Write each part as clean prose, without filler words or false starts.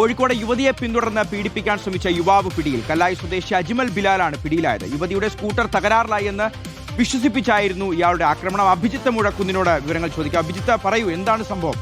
കോഴിക്കോട് യുവതിയെ പിന്തുടർന്ന് പീഡിപ്പിക്കാൻ ശ്രമിച്ച യുവാവ് പിടിയിൽ. കല്ലായി സ്വദേശി അജ്മൽ ബിലാലാണ് പിടിയിലായത്. യുവതിയുടെ സ്കൂട്ടർ തകരാറിലായി എന്ന് വിശ്വസിപ്പിച്ചായിരുന്നു ഇയാളുടെ ആക്രമണം. അഭിജിത്ത് മുഴക്കുന്നിനോട് വിവരങ്ങൾ ചോദിക്കാം. അഭിജിത്ത്, പറയൂ, എന്താണ് സംഭവം?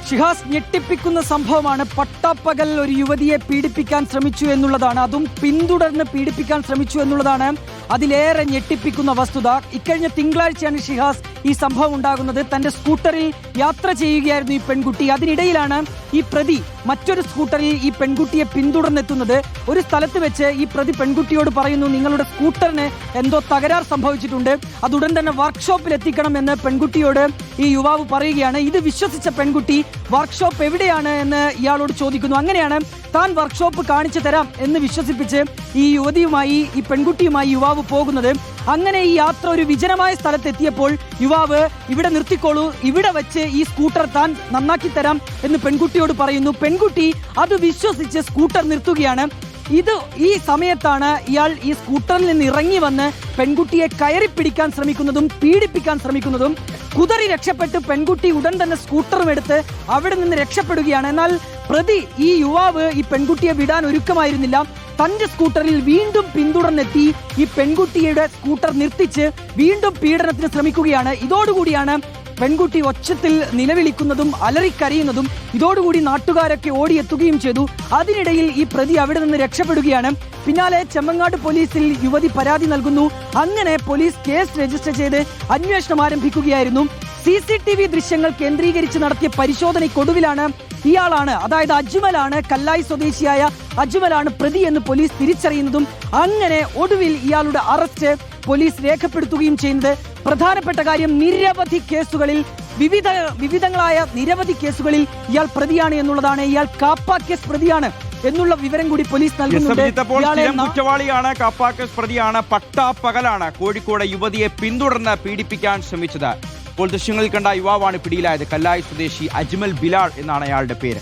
ഷിഹാസ്, ഞെട്ടിപ്പിക്കുന്ന സംഭവമാണ്. പട്ടാപ്പകൽ ഒരു യുവതിയെ പീഡിപ്പിക്കാൻ ശ്രമിച്ചു എന്നുള്ളതാണ്, അതും പിന്തുടർന്ന് പീഡിപ്പിക്കാൻ ശ്രമിച്ചു എന്നുള്ളതാണ് അതിലേറെ ഞെട്ടിപ്പിക്കുന്ന വസ്തുത. ഇക്കഴിഞ്ഞ തിങ്കളാഴ്ചയാണ് ഷിഹാസ് ഈ സംഭവം ഉണ്ടാകുന്നത്. തന്റെ സ്കൂട്ടറിൽ യാത്ര ചെയ്യുകയായിരുന്നു ഈ പെൺകുട്ടി. അതിനിടയിലാണ് ഈ പ്രതി മറ്റൊരു സ്കൂട്ടറിൽ ഈ പെൺകുട്ടിയെ പിന്തുടർന്നെത്തുന്നത്. ഒരു സ്ഥലത്ത് വെച്ച് ഈ പ്രതി പെൺകുട്ടിയോട് പറയുന്നു, നിങ്ങളുടെ സ്കൂട്ടറിന് എന്തോ തകരാർ സംഭവിച്ചിട്ടുണ്ട്, അതുടൻ തന്നെ വർക്ക്ഷോപ്പിൽ എത്തിക്കണം എന്ന് പെൺകുട്ടിയോട് ഈ യുവാവ് പറയുകയാണ്. ഇത് വിശ്വസിച്ച പെൺകുട്ടി വർക്ക്ഷോപ്പ് എവിടെയാണ് എന്ന് ഇയാളോട് ചോദിക്കുന്നു. അങ്ങനെയാണ് താൻ വർക്ക്ഷോപ്പ് കാണിച്ചു തരാം എന്ന് വിശ്വസിപ്പിച്ച് ഈ യുവതിയുമായി ഈ പെൺകുട്ടിയുമായി യുവാവ് പോകുന്നത്. അങ്ങനെ ഈ യാത്ര ഒരു വിജനമായ സ്ഥലത്തെത്തിയപ്പോൾ യുവാവ്, ഇവിടെ നിർത്തിക്കോളൂ, ഇവിടെ വെച്ച് ഈ സ്കൂട്ടർ താൻ നന്നാക്കി തരാം എന്ന് പെൺകുട്ടിയോട് പറയുന്നു. പെൺകുട്ടി അത് വിശ്വസിച്ച് സ്കൂട്ടർ നിർത്തുകയാണ്. ഈ സമയത്താണ് ഇയാൾ ഈ സ്കൂട്ടറിൽ നിന്ന് ഇറങ്ങി വന്ന് പെൺകുട്ടിയെ കയറി പിടിക്കാൻ ശ്രമിക്കുന്നതും പീഡിപ്പിക്കാൻ ശ്രമിക്കുന്നതും. കുതറി രക്ഷപ്പെട്ട് പെൺകുട്ടി ഉടൻ തന്നെ സ്കൂട്ടറും എടുത്ത് അവിടെ നിന്ന് രക്ഷപ്പെടുകയാണ്. എന്നാൽ പ്രതി, ഈ യുവാവ്, ഈ പെൺകുട്ടിയെ വിടാൻ ഒരുക്കമായിരുന്നില്ല. തന്റെ സ്കൂട്ടറിൽ വീണ്ടും പിന്തുടർന്നെത്തി ഈ പെൺകുട്ടിയുടെ സ്കൂട്ടർ നിർത്തിച്ച് വീണ്ടും പീഡനത്തിന് ശ്രമിക്കുകയാണ്. ഇതോടുകൂടിയാണ് പെൺകുട്ടി ഒച്ചത്തിൽ നിലവിളിക്കുന്നതും അലറിക്കരയുന്നതും. ഇതോടുകൂടി നാട്ടുകാരൊക്കെ ഓടിയെത്തുകയും ചെയ്തു. അതിനിടയിൽ ഈ പ്രതി അവിടെ നിന്ന് രക്ഷപ്പെടുകയാണ്. പിന്നാലെ ചെമ്മങ്ങാട് പോലീസിൽ യുവതി പരാതി നൽകുന്നു. അങ്ങനെ പോലീസ് കേസ് രജിസ്റ്റർ ചെയ്ത് അന്വേഷണം ആരംഭിക്കുകയായിരുന്നു. CCTV ദൃശ്യങ്ങൾ കേന്ദ്രീകരിച്ച് നടത്തിയ പരിശോധനയ്ക്കൊടുവിലാണ് ഇയാളാണ്, അതായത് അജ്മലാണ്, കല്ലായി സ്വദേശിയായ അജ്മലാണ് പ്രതി എന്ന് പോലീസ് തിരിച്ചറിയുന്നതും. അങ്ങനെ ഒടുവിൽ ഇയാളുടെ അറസ്റ്റ് പോലീസ് രേഖപ്പെടുത്തുകയും ചെയ്യുന്നത്. പ്രധാനപ്പെട്ട കാര്യം, നിരവധി കേസുകളിൽ, വിവിധങ്ങളായ നിരവധി കേസുകളിൽ ഇയാൾ പ്രതിയാണ് എന്നുള്ളതാണ്. ഇയാൾ കാപ്പ കേസ് പ്രതിയാണ് എന്നുള്ള വിവരം കൂടി പോലീസ് നൽകുന്നുണ്ട്. കുറ്റവാളിയാണ്, കാപ്പ കേസ് പ്രതിയാണ്. പട്ടാപ്പകലാണ് കോഴിക്കോട് യുവതിയെ പിന്തുടർന്ന് പീഡിപ്പിക്കാൻ ശ്രമിച്ചത്. ഇപ്പോൾ ദൃശ്യങ്ങളിൽ കണ്ട യുവാവാണ് പിടിയിലായത്. കല്ലായി സ്വദേശി അജ്മൽ ബിലാൽ എന്നാണ് അയാളുടെ പേര്.